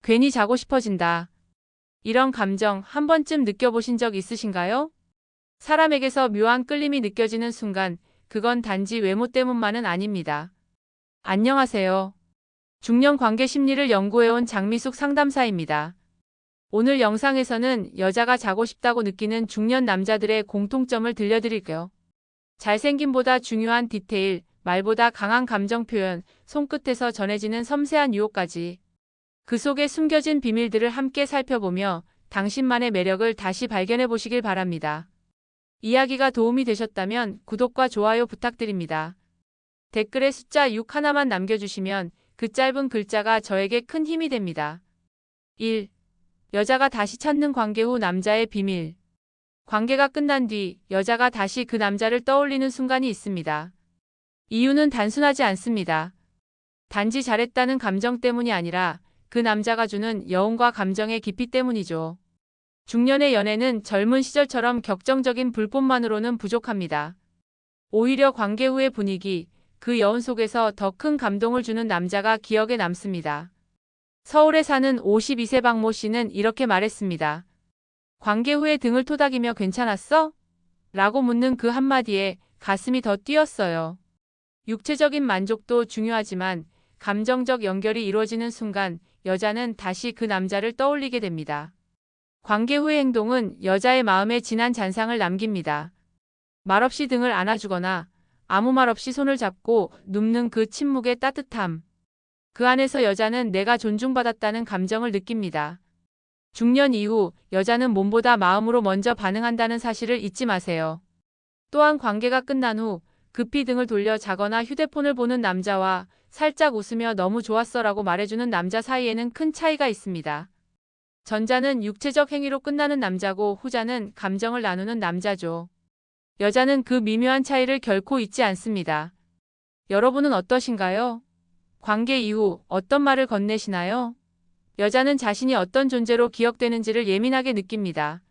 괜히 자고 싶어진다. 이런 감정 한 번쯤 느껴보신 적 있으신가요? 사람에게서 묘한 끌림이 느껴지는 순간, 그건 단지 외모 때문만은 아닙니다. 안녕하세요. 중년 관계 심리를 연구해온 장미숙 상담사입니다. 오늘 영상에서는 여자가 자고 싶다고 느끼는 중년 남자들의 공통점을 들려드릴게요. 잘생김보다 중요한 디테일, 말보다 강한 감정 표현, 손끝에서 전해지는 섬세한 유혹까지. 그 속에 숨겨진 비밀들을 함께 살펴보며 당신만의 매력을 다시 발견해 보시길 바랍니다. 이야기가 도움이 되셨다면 구독과 좋아요 부탁드립니다. 댓글에 숫자 6 하나만 남겨주시면 그 짧은 글자가 저에게 큰 힘이 됩니다. 1. 여자가 다시 찾는 관계 후 남자의 비밀. 관계가 끝난 뒤 여자가 다시 그 남자를 떠올리는 순간이 있습니다. 이유는 단순하지 않습니다. 단지 잘했다는 감정 때문이 아니라 그 남자가 주는 여운과 감정의 깊이 때문이죠. 중년의 연애는 젊은 시절처럼 격정적인 불꽃만으로는 부족합니다. 오히려 관계 후의 분위기, 그 여운 속에서 더 큰 감동을 주는 남자가 기억에 남습니다. 서울에 사는 52세 박모 씨는 이렇게 말했습니다. 관계 후에 등을 토닥이며 괜찮았어? 라고 묻는 그 한마디에 가슴이 더 뛰었어요. 육체적인 만족도 중요하지만 감정적 연결이 이루어지는 순간 여자는 다시 그 남자를 떠올리게 됩니다. 관계 후의 행동은 여자의 마음에 진한 잔상을 남깁니다. 말없이 등을 안아주거나 아무 말 없이 손을 잡고 눕는 그 침묵의 따뜻함. 그 안에서 여자는 내가 존중받았다는 감정을 느낍니다. 중년 이후 여자는 몸보다 마음으로 먼저 반응한다는 사실을 잊지 마세요. 또한 관계가 끝난 후 급히 등을 돌려 자거나 휴대폰을 보는 남자와 살짝 웃으며 너무 좋았어라고 말해주는 남자 사이에는 큰 차이가 있습니다. 전자는 육체적 행위로 끝나는 남자고 후자는 감정을 나누는 남자죠. 여자는 그 미묘한 차이를 결코 잊지 않습니다. 여러분은 어떠신가요? 관계 이후 어떤 말을 건네시나요? 여자는 자신이 어떤 존재로 기억되는지를 예민하게 느낍니다.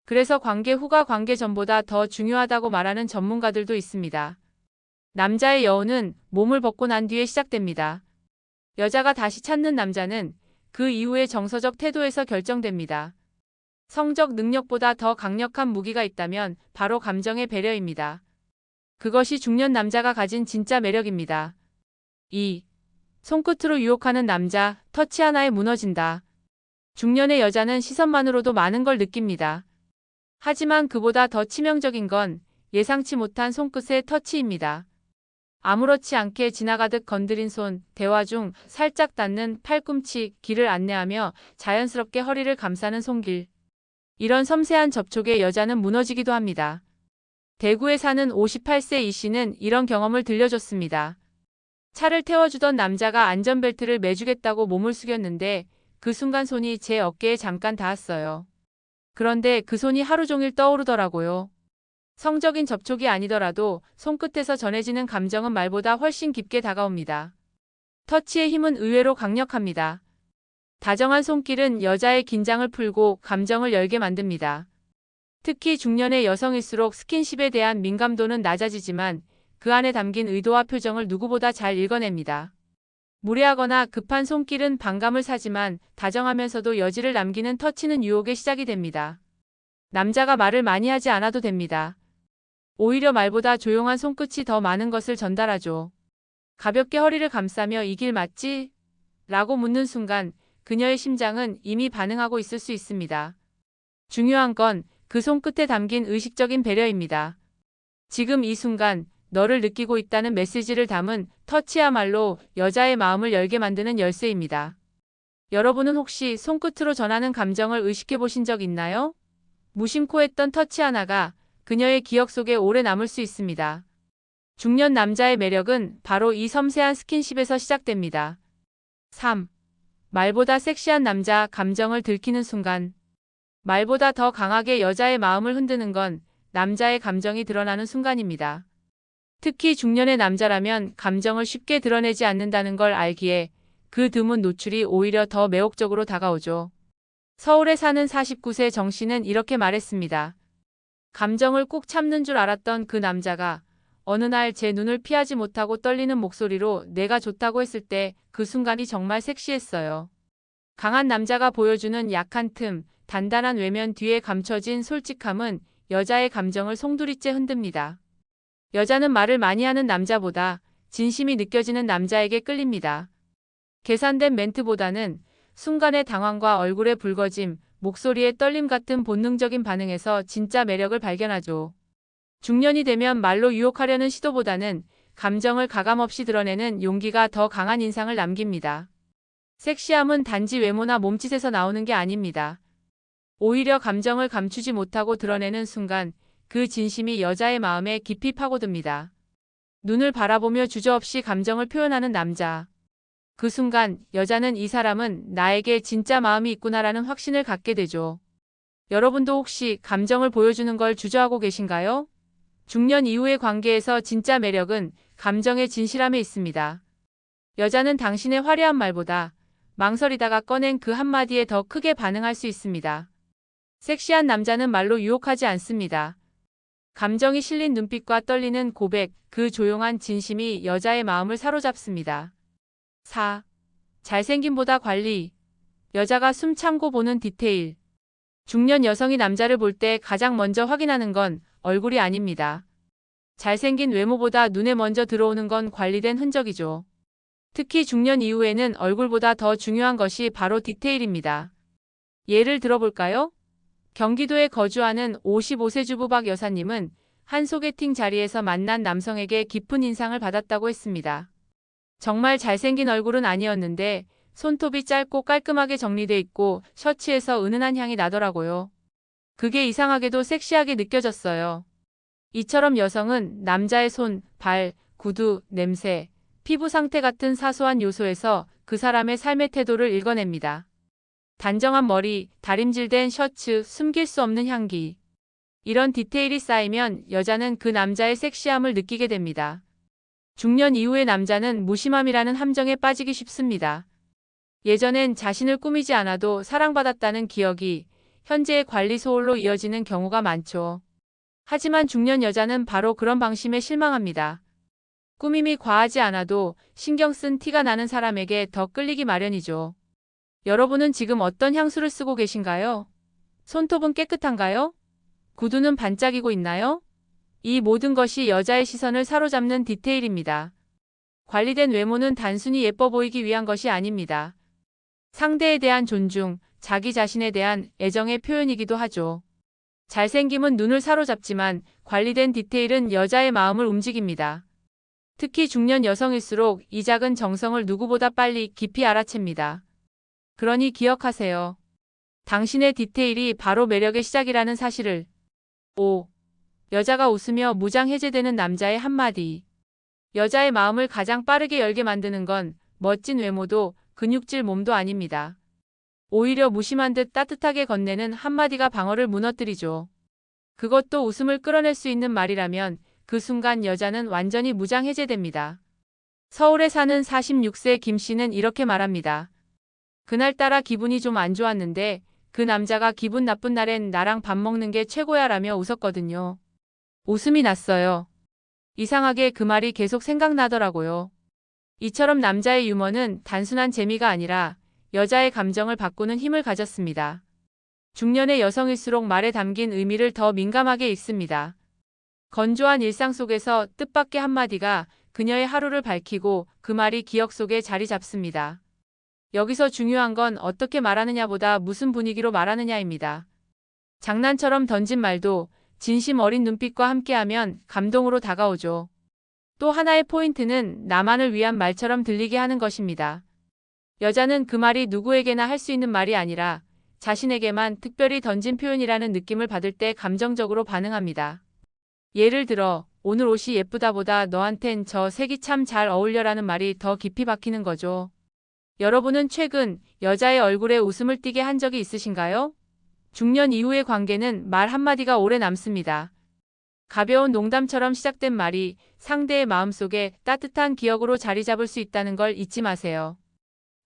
그래서 관계 후가 관계 전보다 더 중요하다고 말하는 전문가들도 있습니다. 남자의 여운은 몸을 벗고 난 뒤에 시작됩니다. 여자가 다시 찾는 남자는 그 이후의 정서적 태도에서 결정됩니다. 성적 능력보다 더 강력한 무기가 있다면 바로 감정의 배려입니다. 그것이 중년 남자가 가진 진짜 매력입니다. 2. 손끝으로 유혹하는 남자, 터치 하나에 무너진다. 중년의 여자는 시선만으로도 많은 걸 느낍니다. 하지만 그보다 더 치명적인 건 예상치 못한 손끝의 터치입니다. 아무렇지 않게 지나가듯 건드린 손, 대화 중 살짝 닿는 팔꿈치, 길을 안내하며 자연스럽게 허리를 감싸는 손길. 이런 섬세한 접촉에 여자는 무너지기도 합니다. 대구에 사는 58세 이 씨는 이런 경험을 들려줬습니다. 차를 태워주던 남자가 안전벨트를 매주겠다고 몸을 숙였는데 그 순간 손이 제 어깨에 잠깐 닿았어요. 그런데 그 손이 하루 종일 떠오르더라고요. 성적인 접촉이 아니더라도 손끝에서 전해지는 감정은 말보다 훨씬 깊게 다가옵니다. 터치의 힘은 의외로 강력합니다. 다정한 손길은 여자의 긴장을 풀고 감정을 열게 만듭니다. 특히 중년의 여성일수록 스킨십에 대한 민감도는 낮아지지만 그 안에 담긴 의도와 표정을 누구보다 잘 읽어냅니다. 무례하거나 급한 손길은 반감을 사지만 다정하면서도 여지를 남기는 터치는 유혹의 시작이 됩니다. 남자가 말을 많이 하지 않아도 됩니다. 오히려 말보다 조용한 손끝이 더 많은 것을 전달하죠. 가볍게 허리를 감싸며 이 길 맞지? 라고 묻는 순간 그녀의 심장은 이미 반응하고 있을 수 있습니다. 중요한 건 그 손끝에 담긴 의식적인 배려입니다. 지금 이 순간 너를 느끼고 있다는 메시지를 담은 터치야말로 여자의 마음을 열게 만드는 열쇠입니다. 여러분은 혹시 손끝으로 전하는 감정을 의식해 보신 적 있나요? 무심코 했던 터치 하나가 그녀의 기억 속에 오래 남을 수 있습니다. 중년 남자의 매력은 바로 이 섬세한 스킨십에서 시작됩니다. 3. 말보다 섹시한 남자, 감정을 들키는 순간. 말보다 더 강하게 여자의 마음을 흔드는 건 남자의 감정이 드러나는 순간입니다. 특히 중년의 남자라면 감정을 쉽게 드러내지 않는다는 걸 알기에 그 드문 노출이 오히려 더 매혹적으로 다가오죠. 서울에 사는 49세 정 씨는 이렇게 말했습니다. 감정을 꾹 참는 줄 알았던 그 남자가 어느 날 제 눈을 피하지 못하고 떨리는 목소리로 내가 좋다고 했을 때 그 순간이 정말 섹시했어요. 강한 남자가 보여주는 약한 틈, 단단한 외면 뒤에 감춰진 솔직함은 여자의 감정을 송두리째 흔듭니다. 여자는 말을 많이 하는 남자보다 진심이 느껴지는 남자에게 끌립니다. 계산된 멘트보다는 순간의 당황과 얼굴의 붉어짐, 목소리의 떨림 같은 본능적인 반응에서 진짜 매력을 발견하죠. 중년이 되면 말로 유혹하려는 시도보다는 감정을 가감없이 드러내는 용기가 더 강한 인상을 남깁니다. 섹시함은 단지 외모나 몸짓에서 나오는 게 아닙니다. 오히려 감정을 감추지 못하고 드러내는 순간 그 진심이 여자의 마음에 깊이 파고듭니다. 눈을 바라보며 주저없이 감정을 표현하는 남자. 그 순간 여자는 이 사람은 나에게 진짜 마음이 있구나라는 확신을 갖게 되죠. 여러분도 혹시 감정을 보여주는 걸 주저하고 계신가요? 중년 이후의 관계에서 진짜 매력은 감정의 진실함에 있습니다. 여자는 당신의 화려한 말보다 망설이다가 꺼낸 그 한마디에 더 크게 반응할 수 있습니다. 섹시한 남자는 말로 유혹하지 않습니다. 감정이 실린 눈빛과 떨리는 고백, 그 조용한 진심이 여자의 마음을 사로잡습니다. 4. 잘생김보다 관리. 여자가 숨 참고 보는 디테일. 중년 여성이 남자를 볼 때 가장 먼저 확인하는 건 얼굴이 아닙니다. 잘생긴 외모보다 눈에 먼저 들어오는 건 관리된 흔적이죠. 특히 중년 이후에는 얼굴보다 더 중요한 것이 바로 디테일입니다. 예를 들어볼까요? 경기도에 거주하는 55세 주부 박 여사님은 한 소개팅 자리에서 만난 남성에게 깊은 인상을 받았다고 했습니다. 정말 잘생긴 얼굴은 아니었는데 손톱이 짧고 깔끔하게 정리돼 있고 셔츠에서 은은한 향이 나더라고요. 그게 이상하게도 섹시하게 느껴졌어요. 이처럼 여성은 남자의 손, 발, 구두, 냄새, 피부 상태 같은 사소한 요소에서 그 사람의 삶의 태도를 읽어냅니다. 단정한 머리, 다림질된 셔츠, 숨길 수 없는 향기. 이런 디테일이 쌓이면 여자는 그 남자의 섹시함을 느끼게 됩니다. 중년 이후의 남자는 무심함이라는 함정에 빠지기 쉽습니다. 예전엔 자신을 꾸미지 않아도 사랑받았다는 기억이 현재의 관리 소홀로 이어지는 경우가 많죠. 하지만 중년 여자는 바로 그런 방심에 실망합니다. 꾸밈이 과하지 않아도 신경 쓴 티가 나는 사람에게 더 끌리기 마련이죠. 여러분은 지금 어떤 향수를 쓰고 계신가요? 손톱은 깨끗한가요? 구두는 반짝이고 있나요? 이 모든 것이 여자의 시선을 사로잡는 디테일입니다. 관리된 외모는 단순히 예뻐 보이기 위한 것이 아닙니다. 상대에 대한 존중, 자기 자신에 대한 애정의 표현이기도 하죠. 잘생김은 눈을 사로잡지만 관리된 디테일은 여자의 마음을 움직입니다. 특히 중년 여성일수록 이 작은 정성을 누구보다 빨리 깊이 알아챕니다. 그러니 기억하세요. 당신의 디테일이 바로 매력의 시작이라는 사실을. 5. 여자가 웃으며 무장 해제되는 남자의 한마디. 여자의 마음을 가장 빠르게 열게 만드는 건 멋진 외모도 근육질 몸도 아닙니다. 오히려 무심한 듯 따뜻하게 건네는 한마디가 방어를 무너뜨리죠. 그것도 웃음을 끌어낼 수 있는 말이라면 그 순간 여자는 완전히 무장 해제됩니다. 서울에 사는 46세 김 씨는 이렇게 말합니다. 그날따라 기분이 좀 안 좋았는데 그 남자가 기분 나쁜 날엔 나랑 밥 먹는 게 최고야 라며 웃었거든요. 웃음이 났어요. 이상하게 그 말이 계속 생각나더라고요. 이처럼 남자의 유머는 단순한 재미가 아니라 여자의 감정을 바꾸는 힘을 가졌습니다. 중년의 여성일수록 말에 담긴 의미를 더 민감하게 읽습니다. 건조한 일상 속에서 뜻밖의 한마디가 그녀의 하루를 밝히고 그 말이 기억 속에 자리 잡습니다. 여기서 중요한 건 어떻게 말하느냐보다 무슨 분위기로 말하느냐입니다. 장난처럼 던진 말도 진심 어린 눈빛과 함께하면 감동으로 다가오죠. 또 하나의 포인트는 나만을 위한 말처럼 들리게 하는 것입니다. 여자는 그 말이 누구에게나 할 수 있는 말이 아니라 자신에게만 특별히 던진 표현이라는 느낌을 받을 때 감정적으로 반응합니다. 예를 들어 오늘 옷이 예쁘다보다 너한텐 저 색이 참 잘 어울려라는 말이 더 깊이 박히는 거죠. 여러분은 최근 여자의 얼굴에 웃음을 띠게 한 적이 있으신가요? 중년 이후의 관계는 말 한마디가 오래 남습니다. 가벼운 농담처럼 시작된 말이 상대의 마음속에 따뜻한 기억으로 자리 잡을 수 있다는 걸 잊지 마세요.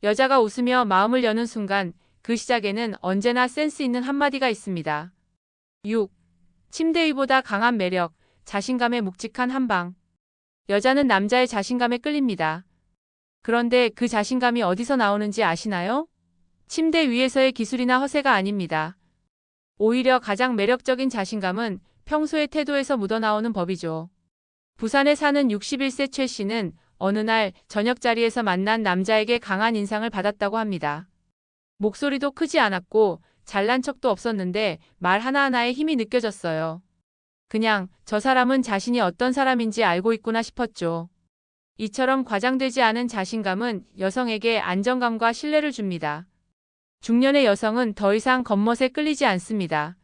여자가 웃으며 마음을 여는 순간 그 시작에는 언제나 센스 있는 한마디가 있습니다. 6. 침대 위보다 강한 매력, 자신감에 묵직한 한방. 여자는 남자의 자신감에 끌립니다. 그런데 그 자신감이 어디서 나오는지 아시나요? 침대 위에서의 기술이나 허세가 아닙니다. 오히려 가장 매력적인 자신감은 평소의 태도에서 묻어나오는 법이죠. 부산에 사는 61세 최 씨는 어느 날 저녁 자리에서 만난 남자에게 강한 인상을 받았다고 합니다. 목소리도 크지 않았고 잘난 척도 없었는데 말 하나하나에 힘이 느껴졌어요. 그냥 저 사람은 자신이 어떤 사람인지 알고 있구나 싶었죠. 이처럼 과장되지 않은 자신감은 여성에게 안정감과 신뢰를 줍니다. 중년의 여성은 더 이상 겉멋에 끌리지 않습니다.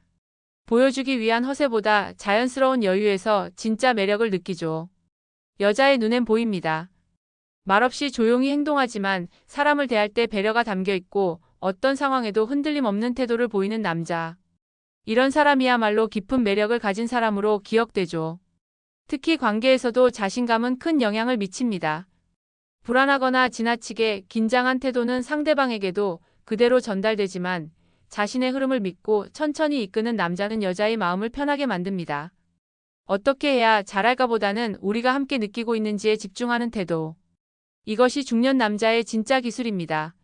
보여주기 위한 허세보다 자연스러운 여유에서 진짜 매력을 느끼죠. 여자의 눈엔 보입니다. 말없이 조용히 행동하지만 사람을 대할 때 배려가 담겨 있고 어떤 상황에도 흔들림 없는 태도를 보이는 남자. 이런 사람이야말로 깊은 매력을 가진 사람으로 기억되죠. 특히 관계에서도 자신감은 큰 영향을 미칩니다. 불안하거나 지나치게 긴장한 태도는 상대방에게도 그대로 전달되지만 자신의 흐름을 믿고 천천히 이끄는 남자는 여자의 마음을 편하게 만듭니다. 어떻게 해야 잘할까보다는 우리가 함께 느끼고 있는지에 집중하는 태도. 이것이 중년 남자의 진짜 기술입니다.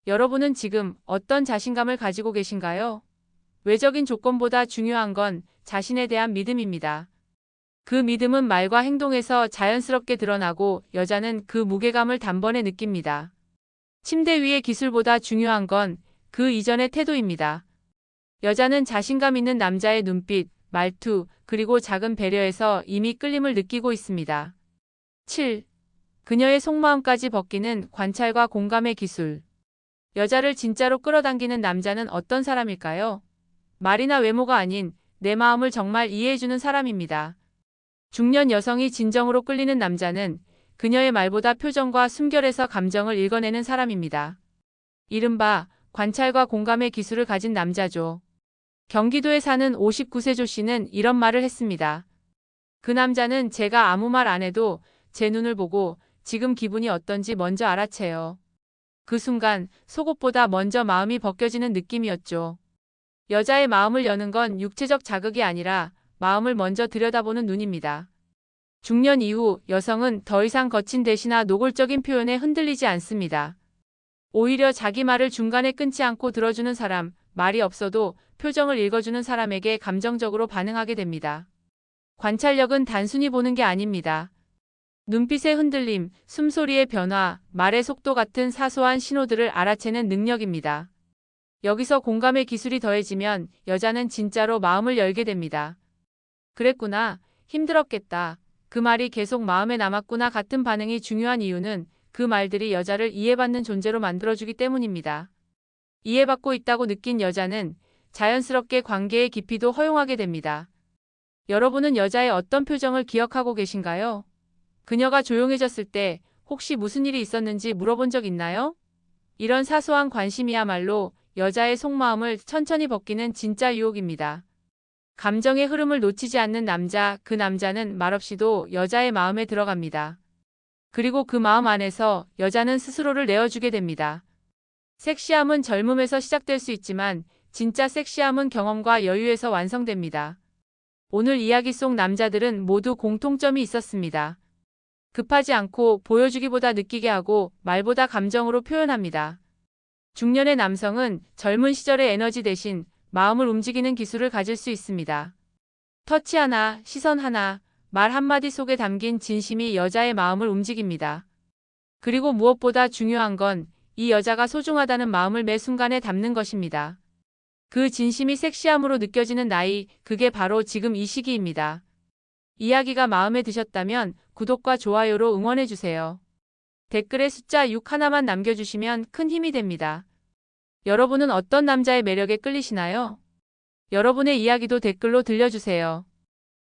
여러분은 지금 어떤 자신감을 가지고 계신가요? 외적인 조건보다 중요한 건 자신에 대한 믿음입니다. 그 믿음은 말과 행동에서 자연스럽게 드러나고 여자는 그 무게감을 단번에 느낍니다. 침대 위의 기술보다 중요한 건 그 이전의 태도입니다. 여자는 자신감 있는 남자의 눈빛, 말투, 그리고 작은 배려에서 이미 끌림을 느끼고 있습니다. 7. 그녀의 속마음까지 벗기는 관찰과 공감의 기술. 여자를 진짜로 끌어당기는 남자는 어떤 사람일까요? 말이나 외모가 아닌 내 마음을 정말 이해해주는 사람입니다. 중년 여성이 진정으로 끌리는 남자는 그녀의 말보다 표정과 숨결에서 감정을 읽어내는 사람입니다. 이른바 관찰과 공감의 기술을 가진 남자죠. 경기도에 사는 59세 조 씨는 이런 말을 했습니다. 그 남자는 제가 아무 말 안 해도 제 눈을 보고 지금 기분이 어떤지 먼저 알아채요. 그 순간 속옷보다 먼저 마음이 벗겨지는 느낌이었죠. 여자의 마음을 여는 건 육체적 자극이 아니라 마음을 먼저 들여다보는 눈입니다. 중년 이후 여성은 더 이상 거친 대시나 노골적인 표현에 흔들리지 않습니다. 오히려 자기 말을 중간에 끊지 않고 들어주는 사람, 말이 없어도 표정을 읽어주는 사람에게 감정적으로 반응하게 됩니다. 관찰력은 단순히 보는 게 아닙니다. 눈빛의 흔들림, 숨소리의 변화, 말의 속도 같은 사소한 신호들을 알아채는 능력입니다. 여기서 공감의 기술이 더해지면 여자는 진짜로 마음을 열게 됩니다. 그랬구나, 힘들었겠다, 그 말이 계속 마음에 남았구나 같은 반응이 중요한 이유는 그 말들이 여자를 이해받는 존재로 만들어주기 때문입니다. 이해받고 있다고 느낀 여자는 자연스럽게 관계의 깊이도 허용하게 됩니다. 여러분은 여자의 어떤 표정을 기억하고 계신가요? 그녀가 조용해졌을 때 혹시 무슨 일이 있었는지 물어본 적 있나요? 이런 사소한 관심이야말로 여자의 속마음을 천천히 벗기는 진짜 유혹입니다. 감정의 흐름을 놓치지 않는 남자, 그 남자는 말없이도 여자의 마음에 들어갑니다. 그리고 그 마음 안에서 여자는 스스로를 내어주게 됩니다. 섹시함은 젊음에서 시작될 수 있지만 진짜 섹시함은 경험과 여유에서 완성됩니다. 오늘 이야기 속 남자들은 모두 공통점이 있었습니다. 급하지 않고 보여주기보다 느끼게 하고 말보다 감정으로 표현합니다. 중년의 남성은 젊은 시절의 에너지 대신 마음을 움직이는 기술을 가질 수 있습니다. 터치 하나, 시선 하나, 말 한마디 속에 담긴 진심이 여자의 마음을 움직입니다. 그리고 무엇보다 중요한 건 이 여자가 소중하다는 마음을 매 순간에 담는 것입니다. 그 진심이 섹시함으로 느껴지는 나이, 그게 바로 지금 이 시기입니다. 이야기가 마음에 드셨다면 구독과 좋아요로 응원해주세요. 댓글에 숫자 6 하나만 남겨주시면 큰 힘이 됩니다. 여러분은 어떤 남자의 매력에 끌리시나요? 여러분의 이야기도 댓글로 들려주세요.